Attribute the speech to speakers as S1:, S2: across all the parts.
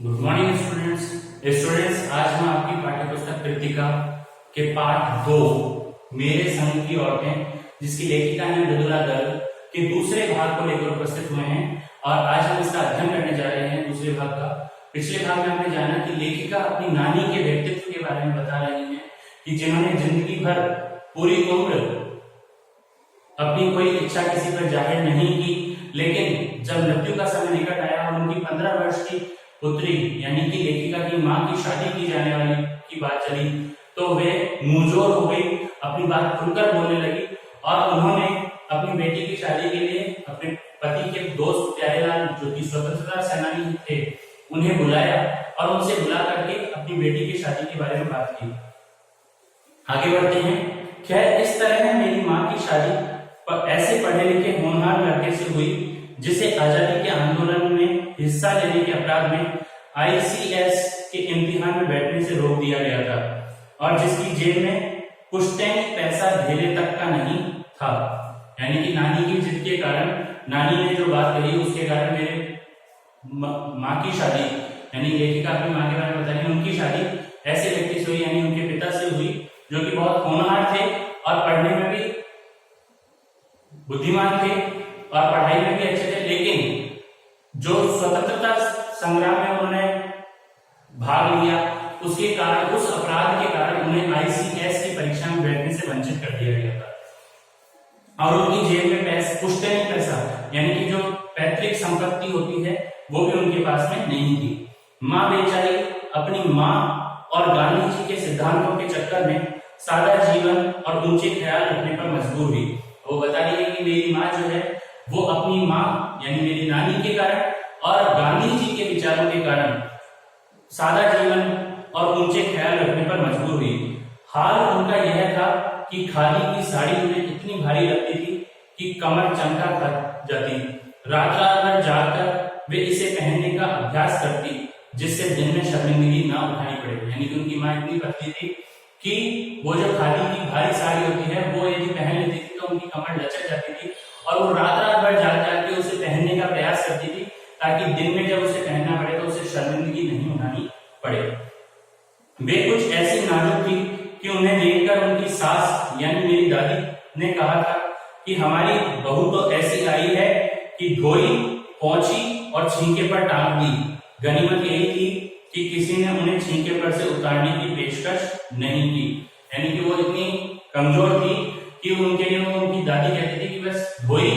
S1: Good morning students आज हम आपकी पाठ्य पुस्तक कृतिका के पाठ 2 मेरे संग की औरतें जिसकी लेखिका है मृदुला गर्ग के दूसरे भाग को लेकर उपस्थित हुए हैं और आज हम इसका अध्ययन करने जा रहे हैं दूसरे भाग का। पिछले भाग में हमने जाना कि लेखिका अपनी नानी के व्यक्तित्व के बारे में बता रही है कि जिन्होंने जिंदगी भर पूरी उम्र अपनी कोई इच्छा किसी पर जाहिर नहीं की, लेकिन जब मृत्यु का समय निकट आया और उनकी 15 वर्ष की पुत्री यानी कि लेखिका की मां की शादी की जाने वाली की बात चली तो वे मुंहजोर हो गई, अपनी बात खुलकर बोलने लगी और उन्होंने अपनी बेटी की शादी के लिए अपने पति के दोस्त प्यारेलाल जो कि स्वतंत्रता सेनानी थे उन्हें बुलाया और उनसे बुला करके अपनी बेटी की शादी के बारे में बात की। आगे बढ़ते हैं। खैर इस तरह मेरी मां की शादी ऐसे पढ़े लिखे होनहार लड़के से हुई जिसे आजादी के आंदोलन में हिस्सा लेने के अपराध में आईसीएस के इम्तिहान में बैठने से रोक दिया गया था और जिसकी जेब में पुश्तैनी पैसा धेले तक का नहीं था। यानी कि नानी की जिद के कारण, नानी ने जो बात कही उसके कारण मेरे माँ की शादी यानी लेखिका अपनी माँ के बारे में बताइए उनकी शादी ऐसे व्यक्ति से हुई यानी उनके पिता से हुई जो कि बहुत होनहार थे और पढ़ने में भी बुद्धिमान थे और पढ़ाई में भी अच्छे थे, लेकिन जो स्वतंत्रता संग्राम में उन्होंने भाग लिया उसके कारण, उस अपराध के कारण उन्हें आईसीएस की परीक्षा में बैठने से वंचित कर दिया गया था और उनकी जेब में पुश्तैनी पैसा यानी कि जो पैतृक संपत्ति होती है वो भी उनके पास में नहीं थी। माँ बेचारी अपनी माँ और गांधी जी के सिद्धांतों के चक्कर में सादा जीवन और ऊंचे ख्याल रखने पर मजबूर हुई। वो बता रही है कि मेरी माँ जो है वो अपनी माँ यानी मेरी नानी के कारण और गांधी जी के विचारों के कारण सादा जीवन और ऊंचे ख्याल रखने पर मजबूर हुई। हाल उनका यह था कि खादी की साड़ी उन्हें इतनी भारी लगती थी कि कमर चमका खा जाती। रात रात भर जागकर वे इसे पहनने का अभ्यास करती जिससे दिन में शर्मिंदगी ना उठानी पड़े। यानी कि उनकी माँ इतनी पतली थी कि वो जो खादी की भारी साड़ी होती है वो यदि पहन लेती थी तो उनकी कमर लचक जाती थी और वो रात रात भर जाग जाग के उसे पहनने का प्रयास करती थी ताकि दिन में जब उसे पहनना पड़े तो उसे शर्मिंदगी नहीं उठानी पड़े। वे कुछ ऐसी नाजुक थी कि उन्हें देखकर उनकी सास यानी मेरी दादी ने कहा था कि हमारी बहू तो ऐसी आई है कि धोई पहुंची और छींके पर टांग दी। गनीमत यही थी कि किसी ने उन्हें छींके पर से उतारने की पेशकश नहीं की। यानी कि वो इतनी कमजोर थी कि उनके लिए वो उनकी दादी कहती थी कि बस धोई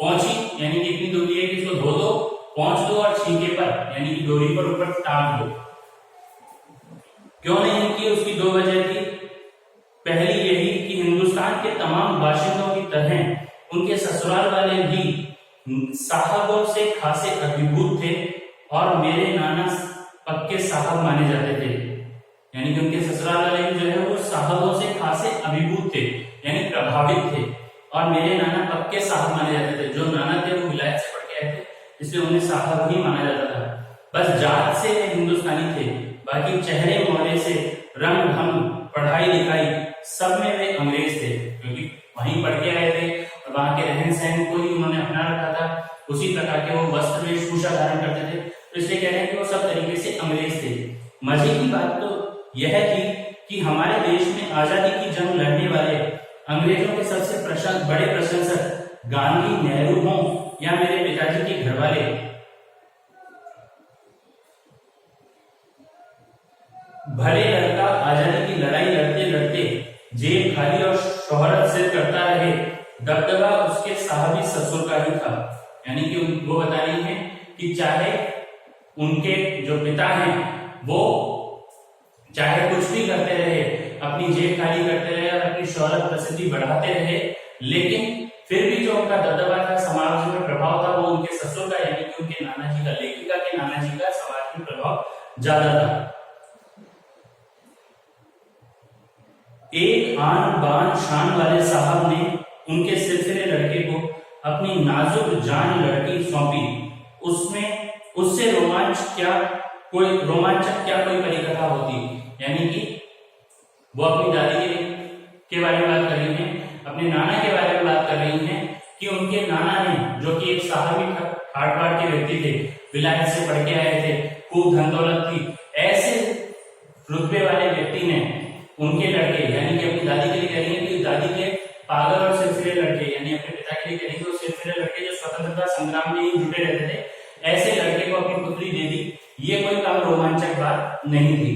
S1: पहुंची यानी कि इतनी दूरी है कि इसको धो दो, पहुंच दो और छींके पर यानी कि डोरी पर ऊपर टांग दो। क्यों नहीं की? उसकी दो वजह थी। पहली यही कि हिंदुस्तान के तमाम बाशिंदों की तरह उनके ससुराल वाले भी साहबों से खासे अभिभूत थे और मेरे नाना पक्के साहब माने जाते थे। यानी कि उनके ससुराल वाले जो है वो साहबों से खासे अभिभूत थे यानी प्रभावित थे और मेरे नाना पक्के साहब माने जाते थे। जो नाना थे वो विलायत से पढ़ के आए थे इसलिए उन्हें साहब ही माना जाता था। बस जात से वे हिंदुस्तानी थे, बाकी चेहरे मोहरे से, रंग ढंग, पढ़ाई लिखाई सब में वे अंग्रेज थे क्योंकि वहीं पढ़ के आए थे और वहां के रहन सहन को ही उन्होंने अपना रखा था। उसी प्रकार के वो वस्त्र वेशभूषा धारण करते थे तो इसलिए कह रहे हैं कि वो सब तरीके से अंग्रेज थे। मजे की बात तो यह थी कि हमारे देश में आजादी की जंग लड़ने वाले अंग्रेजों के सबसे बड़े प्रशंसक गांधी, नेहरू हों या मेरे पिताजी के घर वाले, भले लड़का आजादी की लड़ाई लड़ते लड़ते जेब खाली और शोहरत सिर करता रहे, दबदबा उसके साहबी ससुर का ही था। यानी कि वो बता रही है कि चाहे उनके जो पिता हैं वो चाहे कुछ भी करते रहे, अपनी जेब खाली करते रहे और अपनी शोहरत प्रसिद्धि बढ़ाते रहे, लेकिन फिर भी जो उनका दबदबा था, समाज में प्रभाव था, वो उनके ससुर का यानी कि उनके नाना जी का, लेखिका के नाना जी का समाज में प्रभाव ज्यादा था। एक आन बान शान वाले साहब ने उनके सिलसिले लड़के को अपनी नाजुक जान लड़की सौंपी। उसमें उससे रोमांचक क्या कोई परिकथा होती। यानी कि वो अपनी दादी के बारे में बात कर रही हैं, अपने नाना के बारे में बात कर रही हैं कि उनके नाना ने जो कि एक साहबी ठाट बाट के व्यक्ति थे, विलायत से पढ़ के आए थे, खूब धन दौलत थी, ऐसे रुतबे वाले व्यक्ति ने उनके लड़के, यानी कि अपनी दादी के लिए कहेंगे कि दादी के पागल और सिरफिरे लड़के, यानी अपने पिता के लिए कहेंगे वो सिरफिरे लड़के जो स्वतंत्रता संग्राम में ही जुटे रहते थे, ऐसे लड़के को अपनी पुत्री दे दी। ये कोई कम रोमांचक बात नहीं थी।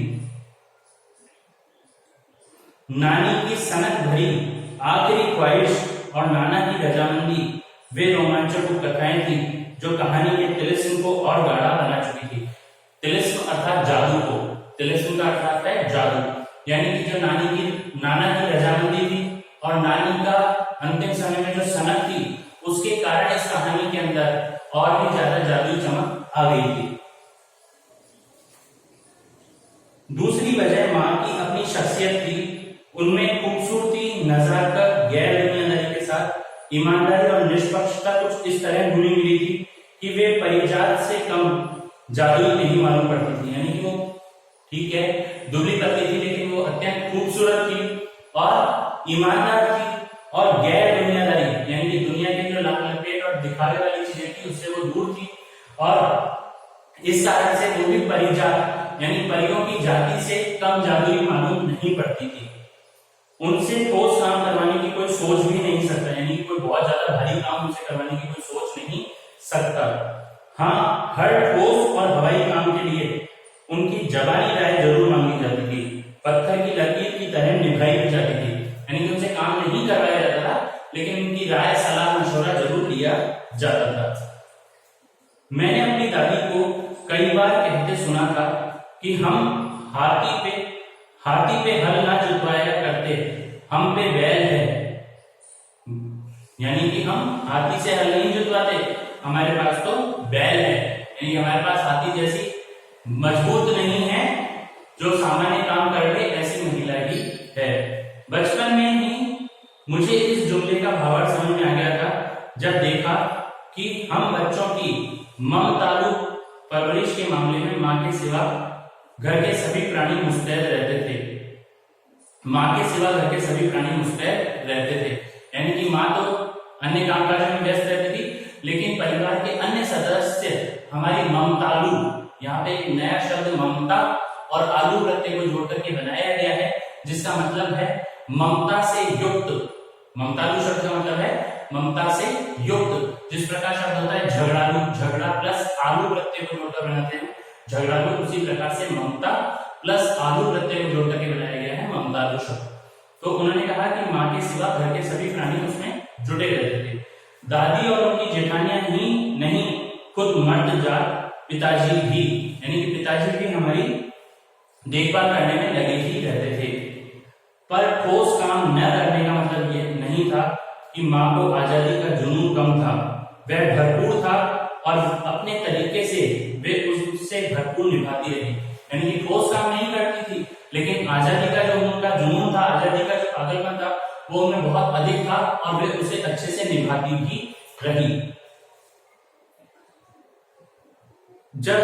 S1: नानी की सनक भरी आखिरी ख्वाहिश और नाना की रजामंदी वे रोमांचक कथाएं थी जो कहानी के तिलिस्म को और गाढ़ा बना चुकी थी। तिलिस्म अर्थात जादू को, तिलिस्म का अर्थ है जादू, यानी कि जो नाना की रजामंदी थी और नानी का अंतिम समय में जो सनक थी, उसके कारण इस कहानी के अंदर और भी ज्यादा जादुई चमक आ गई थी। दूसरी वजह मां की अपनी शख्सियत थी। उनमें खूबसूरती, नजाकत, गैर दुनियादारी के साथ ईमानदारी और निष्पक्षता कुछ इस तरह घुली मिली थी कि वे परिजात से कम जादुई नहीं मालूम पड़ती थी। यानी कि वो ठीक है दुबली पतली थी, लेकिन वो अत्यंत खूबसूरत थी और ईमानदार थी और गैर दुनियादारी, यानी कि दुनिया की जो लाल लपेट और दिखावे वाली चीजें थी उससे वो दूर थी और इस कारण से वो भी परिजात यानी परियों की जाति से कम जादुई मालूम नहीं पड़ती थी। उनसे ठोस काम करवाने की कोई सोच भी नहीं सकता, यानी कि कोई बहुत ज्यादा भारी काम उनसे करवाने की कोई सोच नहीं सकता। हाँ, हर ठोस और हवाई काम के लिए उनकी जबानी राय जरूर मांगी जाती थी, पत्थर की लकीर की तरह निभाई भी जाती थी। यानी कि उनसे काम नहीं करवाया जाता था, लेकिन उनकी राय, सलाह, मशवरा जरूर लिया जाता था। मैंने अपनी दादी को कई बार कहते सुना था कि हम हाथी पे हल ना जुतवाया करते, हम पे बैल है। यानी कि हम हाथी से हल नहीं जुतवाते, हमारे पास तो बैल है, यानी हमारे पास हाथी जैसी मजबूत नहीं है जो सामान्य काम कर ले, ऐसी महिला ही है। बचपन में ही मुझे इस जुमले का भावार्थ समझ में आ गया था जब देखा कि हम बच्चों की ममतालु परवरिश के मामले में मां के सिवा घर के सभी प्राणी मुस्तैद रहते थे। मां के सिवा घर के सभी प्राणी मुस्तैद रहते थे, यानी कि मां तो अन्य कामकाज में व्यस्त रहती थी, लेकिन परिवार के अन्य सदस्य हमारी ममतालु, यहाँ पे एक नया शब्द ममता और आलू प्रत्यय को जोड़ करके बनाया गया है, जिसका मतलब है ममता से युक्त। ममतालु शब्द का मतलब है ममता से युक्त। जिस प्रकार शब्द होता है झगड़ालू, झगड़ा प्लस आलू प्रत्यय को जोड़कर बनाते हैं झगड़ालू, उसी प्रकार से ममता प्लस आलू प्रत्यय को जोड़ करके बनाया गया है ममतालु शब्द। तो उन्होंने कहा कि मां के सिवा घर के सभी प्राणी उसमें जुटे रहते थे। दादी और उनकी जेठानियां ही नहीं, खुद मर्द जात पिताजी भी, यानी कि पिताजी भी हमारी देखभाल करने में लगे ही रहते थे। पर ठोस काम न करने का मतलब ये नहीं था कि मां को आजादी का जुनून कम था, वह भरपूर था और अपने तरीके से वे उससे भरपूर निभाती रही। यानी कि ठोस काम नहीं करती थी, लेकिन आजादी का जो उनका जुनून था, आजादी का जो पागलपन था, वो उनमें बहुत अधिक था और वे उसे अच्छे से निभाती भी रही। जब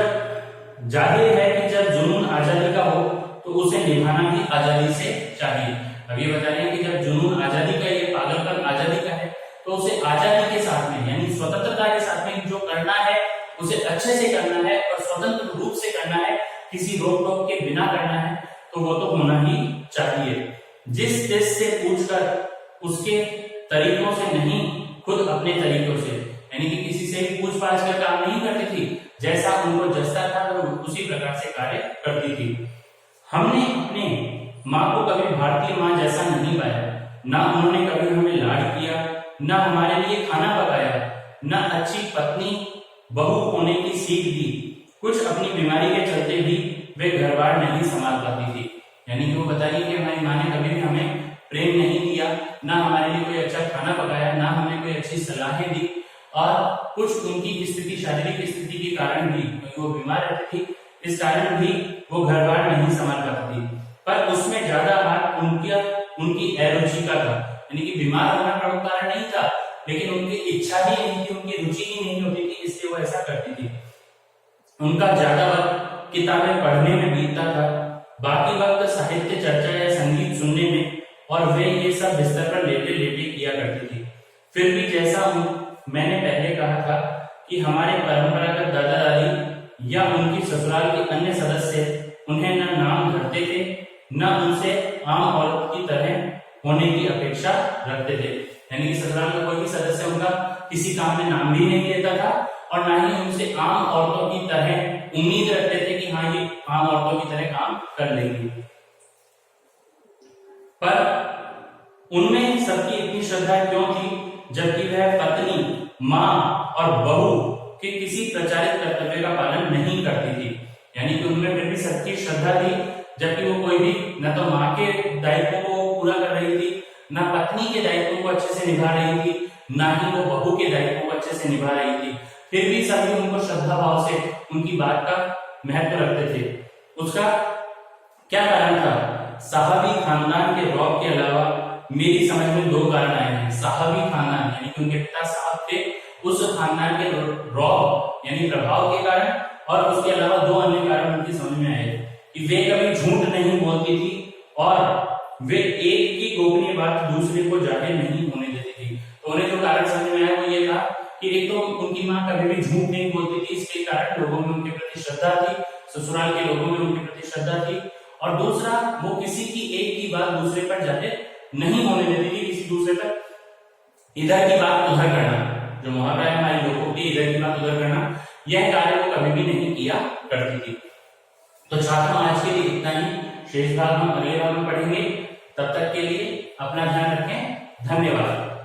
S1: जाहिर है कि जब जुनून आजादी का हो तो उसे निभाना भी आजादी से चाहिए। अब ये बता रहे हैं कि जब जुनून आजादी का, ये पागलपन आजादी का है, तो उसे आजादी के साथ में यानी स्वतंत्रता के साथ में जो करना है उसे अच्छे से करना है और स्वतंत्र रूप से करना है, किसी रोक टोक के बिना करना है, तो वो तो होना ही चाहिए। जिस देश से पूछकर उसके तरीकों से नहीं, खुद अपने तरीकों से, यानी कि किसी से भी पूछ पाछ कर काम नहीं करती थी, जैसा उनको जचता था वो उसी प्रकार से कार्य करती थी। हमने अपने माँ को कभी भारतीय माँ जैसा नहीं पाया, ना उन्होंने कभी हमें लाड किया, ना हमारे लिए खाना पकाया, ना अच्छी पत्नी बहू होने की सीख दी। कुछ अपनी बीमारी के चलते भी वे घरबार नहीं संभाल पाती थी। यानी कि वो बताइए कि हमारी माँ ने कभी भी हमें प्रेम नहीं किया, ना हमारे लिए कोई अच्छा खाना पकाया, ना हमें कोई अच्छी सलाहें दी, और कुछ उनकी स्थिति, शारीरिक स्थिति के कारण भी, क्योंकि वो बीमार रहती थी, इस कारण भी वो घर बार नहीं संभाल पाती थी। पर उसमें ज्यादा हाथ उनकी अरुचि का था, यानी कि बीमार होना प्रमुख कारण नहीं था, लेकिन उनकी इच्छा ही नहीं थी, उनकी रुचि ही नहीं होती थी, इसलिए वो ऐसा करती थी। उनका ज्यादा वक्त किताबें पढ़ने में बीतता था, बाकी वक्त साहित्य चर्चा या संगीत सुनने में, और वे ये सब बिस्तर पर लेटे लेटे किया करती थी। फिर भी जैसा मैंने पहले कहा था कि हमारे परंपरागत दादा दादी या उनकी ससुराल के अन्य सदस्य उन्हें न नाम धरते थे, न उनसे आम औरत की तरह होने की अपेक्षा रखते थे। यानी कि ससुराल का कोई भी सदस्य उनका किसी काम में नाम भी नहीं लेता था और ना ही उनसे आम औरतों की तरह उम्मीद रखते थे कि हाँ ये आम औरतों की तरह काम कर लेंगी। पर उनमें सबकी इतनी श्रद्धा क्यों थी, जबकि वह पत्नी, मां और बहू के किसी प्रचारित कर्तव्य का पालन नहीं करती थी। यानी कि उनमें फिर भी सबकी श्रद्धा थी, जबकि वो कोई भी न तो मां के दायित्वों को पूरा कर रही थी, न पत्नी के दायित्वों को अच्छे से निभा रही थी, ना ही वो बहू के दायित्वों को अच्छे से निभा रही थी। फिर भी सभी उनको श्रद्धा भाव से उनकी बात का महत्व रखते थे। उसका क्या कारण था? साहबी खानदान के रौब के अलावा मेरी समझ में दो कारण आए हैं। साहबी खानदान यानी कि उनके पिता साहब थे, उस खानदान के रौब यानी प्रभाव के कारण, और उसके अलावा दो अन्य कारण उनकी समझ में आए कि वे कभी झूठ नहीं बोलती थी और वे एक की गोपनीय बात दूसरे को जाहिर नहीं होने देती थी। तो उन्हें जो कारण समझ में आया वो ये था कि एक तो उनकी मां कभी भी झूठ नहीं बोलती थी, इसके कारण लोगों में उनके प्रति श्रद्धा थी, ससुराल के लोगों में उनके प्रति श्रद्धा थी, और दूसरा वो किसी की एक की बात दूसरे पर जाहिर नहीं होने देती थी, किसी दूसरे पर इधर की बात उधर करना, जो मुहावरा है हमारे लोगों की, इधर की बात उधर करना, यह कार्य वो कभी भी नहीं किया करती थी। तो छात्रों आज के लिए इतना ही, शेष भाग हम अगले भाग में पढ़ेंगे। तब तक के लिए अपना ध्यान रखें। धन्यवाद।